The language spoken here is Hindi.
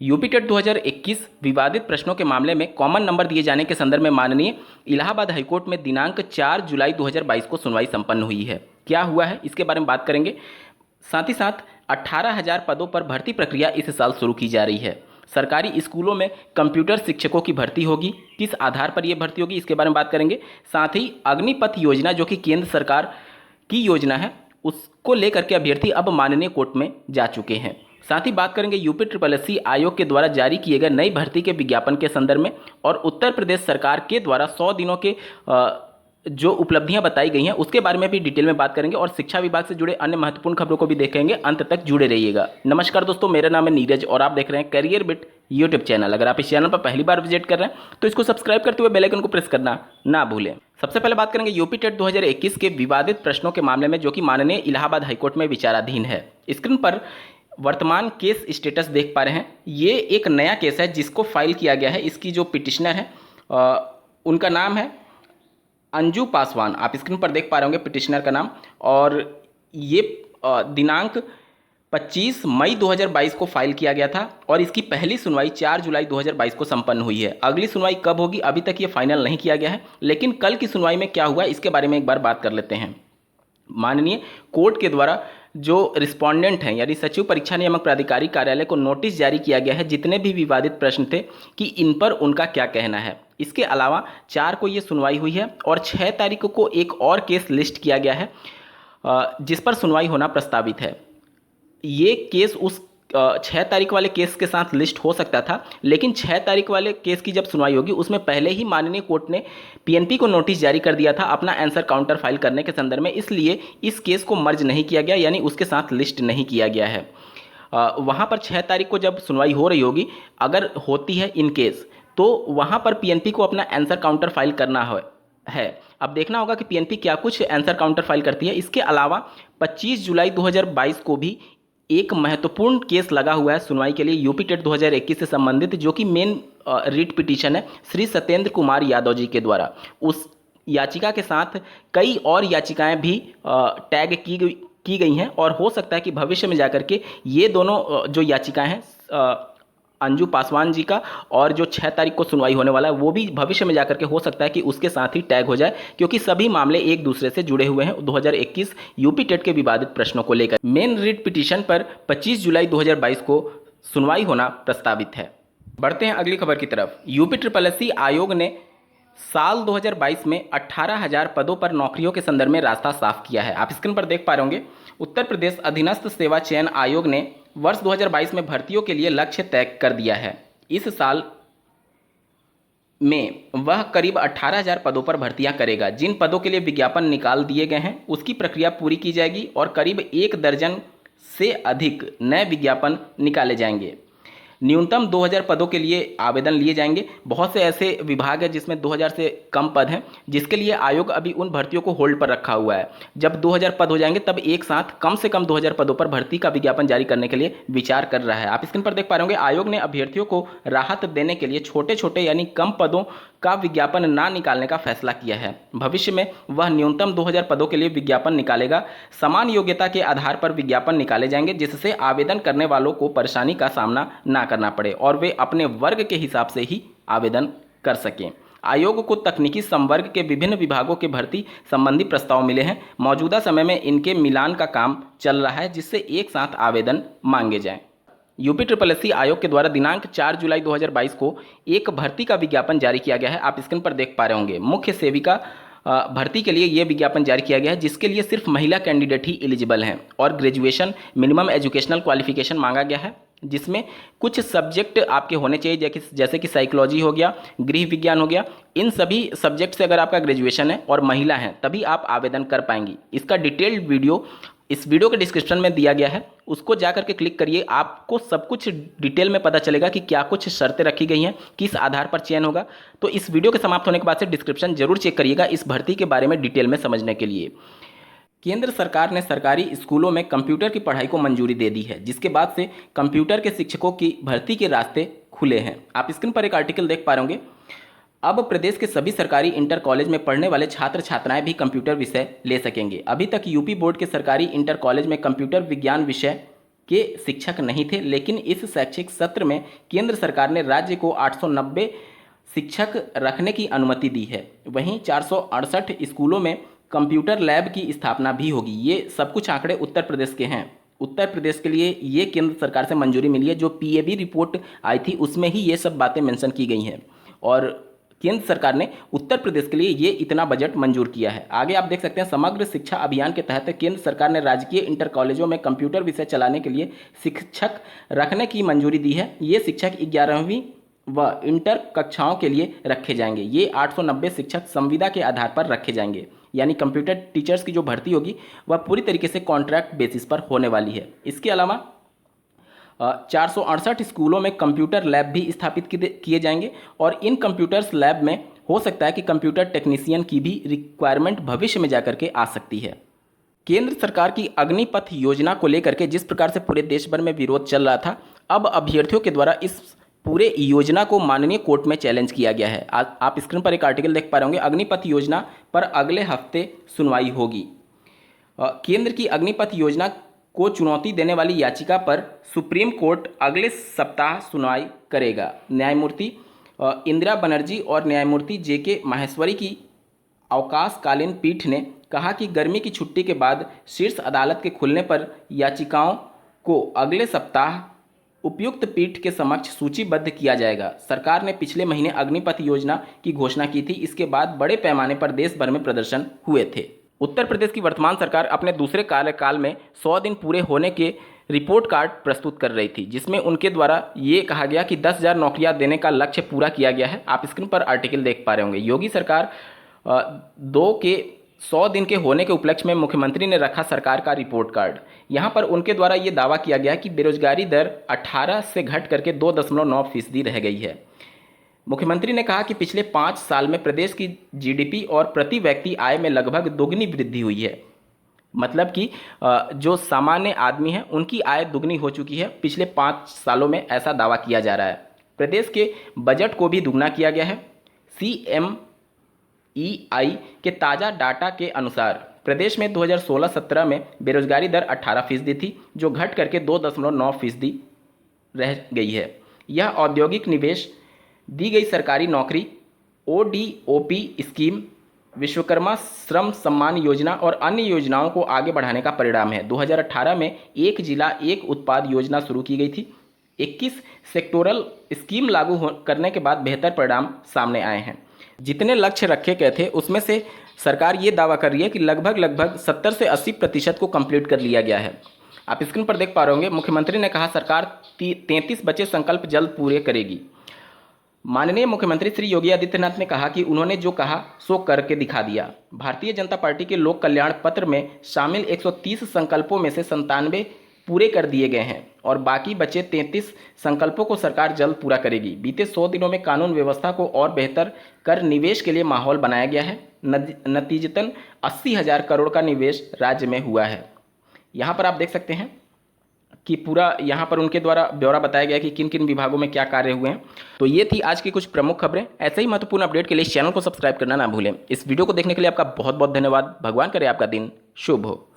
यूपी टेट 2021 विवादित प्रश्नों के मामले में कॉमन नंबर दिए जाने के संदर्भ में माननीय इलाहाबाद हाईकोर्ट में दिनांक 4 जुलाई 2022 को सुनवाई संपन्न हुई है। क्या हुआ है इसके बारे में बात करेंगे। साथ ही साथ 18,000 पदों पर भर्ती प्रक्रिया इस साल शुरू की जा रही है। सरकारी स्कूलों में कंप्यूटर शिक्षकों की भर्ती होगी, किस आधार पर यह भर्ती होगी इसके बारे में बात करेंगे। साथ ही अग्निपथ योजना जो कि केंद्र सरकार की योजना है उसको लेकर के अभ्यर्थी अब माननीय कोर्ट में जा चुके हैं। साथ ही बात करेंगे यूपी SSS आयोग के द्वारा जारी किए गए नई भर्ती के विज्ञापन के संदर्भ में और उत्तर प्रदेश सरकार के द्वारा 100 दिनों के जो उपलब्धियां बताई गई हैं उसके बारे में भी डिटेल में बात करेंगे और शिक्षा विभाग से जुड़े अन्य महत्वपूर्ण खबरों को भी देखेंगे। अंत तक जुड़े रहिएगा। नमस्कार दोस्तों, मेरा नाम है नीरज और आप देख रहे हैं करियर बिट यूट्यूब चैनल। अगर आप इस चैनल पर पहली बार विजिट कर रहे हैं तो इसको सब्सक्राइब करते हुए बेल आइकन को प्रेस करना ना भूलें। सबसे पहले बात करेंगे यूपी टेट 2021 के विवादित प्रश्नों के मामले में जो कि माननीय इलाहाबाद हाईकोर्ट में विचाराधीन है। स्क्रीन पर वर्तमान केस स्टेटस देख पा रहे हैं। ये एक नया केस है जिसको फाइल किया गया है। इसकी जो पिटिशनर है उनका नाम है अंजू पासवान। आप स्क्रीन पर देख पा रहे होंगे पिटिशनर का नाम। और ये दिनांक 25 मई 2022 को फाइल किया गया था और इसकी पहली सुनवाई 4 जुलाई 2022 को संपन्न हुई है। अगली सुनवाई कब होगी अभी तक ये फाइनल नहीं किया गया है, लेकिन कल की सुनवाई में क्या हुआ इसके बारे में एक बार बात कर लेते हैं। माननीय कोर्ट के द्वारा जो रिस्पोंडेंट हैं यानी सचिव परीक्षा नियामक प्राधिकारी कार्यालय को नोटिस जारी किया गया है जितने भी विवादित प्रश्न थे कि इन पर उनका क्या कहना है। इसके अलावा 4 को ये सुनवाई हुई है और 6 तारीख को एक और केस लिस्ट किया गया है जिस पर सुनवाई होना प्रस्तावित है। ये केस उस 6 तारीख वाले केस के साथ लिस्ट हो सकता था, लेकिन 6 तारीख वाले केस की जब सुनवाई होगी उसमें पहले ही माननीय कोर्ट ने पीएनपी को नोटिस जारी कर दिया था अपना आंसर काउंटर फाइल करने के संदर्भ में, इसलिए इस केस को मर्ज नहीं किया गया यानी उसके साथ लिस्ट नहीं किया गया है। वहाँ पर 6 तारीख को जब सुनवाई हो रही होगी, अगर होती है इन केस, तो वहाँ पर पीएनपी को अपना आंसर काउंटर फाइल करना है। अब देखना होगा कि पीएनपी क्या कुछ आंसर काउंटर फाइल करती है। इसके अलावा 25 जुलाई 2022 को भी एक महत्वपूर्ण केस लगा हुआ है सुनवाई के लिए यूपी टेट 2021 से संबंधित, जो कि मेन रिट पिटीशन है श्री सत्येंद्र कुमार यादव जी के द्वारा। उस याचिका के साथ कई और याचिकाएं भी टैग की गई हैं और हो सकता है कि भविष्य में जाकर के ये दोनों जो याचिकाएं हैं अंजू पासवान जी का और जो 6 तारीख को सुनवाई होने वाला है वो भी भविष्य में जाकर के हो सकता है कि उसके साथ ही टैग हो जाए, क्योंकि सभी मामले एक दूसरे से जुड़े हुए हैं 2021 यूपी टेट के विवादित प्रश्नों को लेकर। मेन रिट पिटीशन पर 25 जुलाई 2022 को सुनवाई होना प्रस्तावित है। बढ़ते हैं अगली खबर की तरफ। यूपी SSS आयोग ने साल 2022 में 18,000 पदों पर नौकरियों के संदर्भ में रास्ता साफ किया है। आप स्क्रीन पर देख पा रहे होंगे उत्तर प्रदेश अधीनस्थ सेवा चयन आयोग ने वर्ष 2022 में भर्तियों के लिए लक्ष्य तय कर दिया है। इस साल में वह करीब 18,000 पदों पर भर्तियां करेगा। जिन पदों के लिए विज्ञापन निकाल दिए गए हैं उसकी प्रक्रिया पूरी की जाएगी और करीब 1 दर्जन से अधिक नए विज्ञापन निकाले जाएंगे। न्यूनतम 2,000 पदों के लिए आवेदन लिए जाएंगे। बहुत से ऐसे विभाग हैं जिसमें 2,000 से कम पद हैं, जिसके लिए आयोग अभी उन भर्तियों को होल्ड पर रखा हुआ है। जब 2,000 पद हो जाएंगे तब एक साथ कम से कम 2,000 पदों पर भर्ती का विज्ञापन जारी करने के लिए विचार कर रहा है। आप स्क्रीन पर देख पा रहे होंगे आयोग ने अभ्यर्थियों को राहत देने के लिए छोटे छोटे यानी कम पदों का विज्ञापन ना निकालने का फैसला किया है। भविष्य में वह न्यूनतम 2,000 पदों के लिए विज्ञापन निकालेगा। समान योग्यता के आधार पर विज्ञापन निकाले जाएंगे जिससे आवेदन करने वालों को परेशानी का सामना ना करना पड़े और वे अपने वर्ग के हिसाब से ही आवेदन कर सकें। आयोग को तकनीकी संवर्ग के विभिन्न विभागों के भर्ती संबंधी प्रस्ताव मिले हैं। मौजूदा समय में इनके मिलान का काम चल रहा है जिससे एक साथ आवेदन मांगे जाएं। यूपी SSS आयोग के द्वारा दिनांक 4 जुलाई 2022 को एक भर्ती का विज्ञापन जारी किया गया है। आप स्क्रीन पर देख पा रहे होंगे मुख्य सेविका भर्ती के लिए यह विज्ञापन जारी किया गया है जिसके लिए सिर्फ महिला कैंडिडेट ही एलिजिबल हैं और ग्रेजुएशन मिनिमम एजुकेशनल क्वालिफिकेशन मांगा गया है, जिसमें कुछ सब्जेक्ट आपके होने चाहिए जैसे कि साइकोलॉजी हो गया, गृह विज्ञान हो गया। इन सभी सब्जेक्ट से अगर आपका ग्रेजुएशन है और महिला हैं तभी आप आवेदन कर पाएंगी। इसका डिटेल्ड वीडियो इस वीडियो के डिस्क्रिप्शन में दिया गया है, उसको जाकर के क्लिक करिए। आपको सब कुछ डिटेल में पता चलेगा कि क्या कुछ शर्तें रखी गई हैं, किस आधार पर चयन होगा। तो इस वीडियो के समाप्त होने के बाद से डिस्क्रिप्शन जरूर चेक करिएगा इस भर्ती के बारे में डिटेल में समझने के लिए। केंद्र सरकार ने सरकारी स्कूलों में कंप्यूटर की पढ़ाई को मंजूरी दे दी है, जिसके बाद से कंप्यूटर के शिक्षकों की भर्ती के रास्ते खुले हैं। आप स्क्रीन पर एक आर्टिकल देख पा रहे होंगे। अब प्रदेश के सभी सरकारी इंटर कॉलेज में पढ़ने वाले छात्र छात्राएं भी कंप्यूटर विषय ले सकेंगे। अभी तक यूपी बोर्ड के सरकारी इंटर कॉलेज में कंप्यूटर विज्ञान विषय के शिक्षक नहीं थे, लेकिन इस शैक्षिक सत्र में केंद्र सरकार ने राज्य को 890 शिक्षक रखने की अनुमति दी है। वहीं 468 स्कूलों में कंप्यूटर लैब की स्थापना भी होगी। ये सब कुछ आंकड़े उत्तर प्रदेश के हैं। उत्तर प्रदेश के लिए ये केंद्र सरकार से मंजूरी मिली है। जो पीएबी रिपोर्ट आई थी उसमें ही ये सब बातें मेंशन की गई हैं और केंद्र सरकार ने उत्तर प्रदेश के लिए ये इतना बजट मंजूर किया है। आगे आप देख सकते हैं, समग्र शिक्षा अभियान के तहत केंद्र सरकार ने राजकीय इंटर कॉलेजों में कंप्यूटर विषय चलाने के लिए शिक्षक रखने की मंजूरी दी है। ये शिक्षक 11वीं व इंटर कक्षाओं के लिए रखे जाएंगे। ये 890 शिक्षक संविदा के आधार पर रखे जाएंगे, यानी कंप्यूटर टीचर्स की जो भर्ती होगी वह पूरी तरीके से कॉन्ट्रैक्ट बेसिस पर होने वाली है। इसके अलावा 468 स्कूलों में कंप्यूटर लैब भी स्थापित किए जाएंगे और इन कंप्यूटर्स लैब में हो सकता है कि कंप्यूटर टेक्नीशियन की भी रिक्वायरमेंट भविष्य में जाकर के आ सकती है। केंद्र सरकार की अग्निपथ योजना को लेकर के जिस प्रकार से पूरे देश भर में विरोध चल रहा था, अब अभ्यर्थियों के द्वारा इस पूरे योजना को माननीय कोर्ट में चैलेंज किया गया है। आज आप स्क्रीन पर एक आर्टिकल देख पा रहे होंगे, अग्निपथ योजना पर अगले हफ्ते सुनवाई होगी। केंद्र की अग्निपथ योजना को चुनौती देने वाली याचिका पर सुप्रीम कोर्ट अगले सप्ताह सुनवाई करेगा। न्यायमूर्ति इंदिरा बनर्जी और न्यायमूर्ति जेके माहेश्वरी की अवकाशकालीन पीठ ने कहा कि गर्मी की छुट्टी के बाद शीर्ष अदालत के खुलने पर याचिकाओं को अगले सप्ताह उपयुक्त पीठ के समक्ष सूचीबद्ध किया जाएगा। सरकार ने पिछले महीने अग्निपथ योजना की घोषणा की थी। इसके बाद बड़े पैमाने पर देश भर में प्रदर्शन हुए थे। उत्तर प्रदेश की वर्तमान सरकार अपने दूसरे कार्यकाल में 100 दिन पूरे होने के रिपोर्ट कार्ड प्रस्तुत कर रही थी, जिसमें उनके द्वारा ये कहा गया कि 10,000 नौकरियां देने का लक्ष्य पूरा किया गया है। आप स्क्रीन पर आर्टिकल देख पा रहे होंगे। योगी सरकार 2 के 100 दिन के होने के उपलक्ष्य में मुख्यमंत्री ने रखा सरकार का रिपोर्ट कार्ड। यहाँ पर उनके द्वारा ये दावा किया गया कि बेरोजगारी दर 18 से घट करके 2.9% रह गई है। मुख्यमंत्री ने कहा कि पिछले 5 साल में प्रदेश की जीडीपी और प्रति व्यक्ति आय में लगभग दोगुनी वृद्धि हुई है। मतलब कि जो सामान्य आदमी है उनकी आय दुगनी हो चुकी है पिछले 5 सालों में, ऐसा दावा किया जा रहा है। प्रदेश के बजट को भी दुगना किया गया है। CMEI के ताज़ा डाटा के अनुसार प्रदेश में 2016-17 में बेरोजगारी दर 18% थी, जो घट करके 2.9% रह गई है। यह औद्योगिक निवेश, दी गई सरकारी नौकरी, ODOP स्कीम, विश्वकर्मा श्रम सम्मान योजना और अन्य योजनाओं को आगे बढ़ाने का परिणाम है। 2018 में एक जिला एक उत्पाद योजना शुरू की गई थी। 21 सेक्टोरल स्कीम लागू करने के बाद बेहतर परिणाम सामने आए हैं। जितने लक्ष्य रखे गए थे उसमें से सरकार ये दावा कर रही है कि लगभग 70 से 80% को कंप्लीट कर लिया गया है। आप स्क्रीन पर देख पा रहे होंगे, मुख्यमंत्री ने कहा सरकार 33 बचे संकल्प जल्द पूरे करेगी। माननीय मुख्यमंत्री श्री योगी आदित्यनाथ ने कहा कि उन्होंने जो कहा सो करके दिखा दिया। भारतीय जनता पार्टी के लोक कल्याण पत्र में शामिल 130 संकल्पों में से 97 पूरे कर दिए गए हैं और बाकी बचे 33 संकल्पों को सरकार जल्द पूरा करेगी। बीते 100 दिनों में कानून व्यवस्था को और बेहतर कर निवेश के लिए माहौल बनाया गया है। नतीजतन 80,000 करोड़ का निवेश राज्य में हुआ है। यहाँ पर आप देख सकते हैं कि पूरा यहाँ पर उनके द्वारा ब्यौरा बताया गया कि किन किन विभागों में क्या कार्य हुए हैं। तो ये थी आज की कुछ प्रमुख खबरें। ऐसे ही महत्वपूर्ण अपडेट के लिए इस चैनल को सब्सक्राइब करना ना भूलें। इस वीडियो को देखने के लिए आपका बहुत बहुत धन्यवाद। भगवान करे आपका दिन शुभ हो।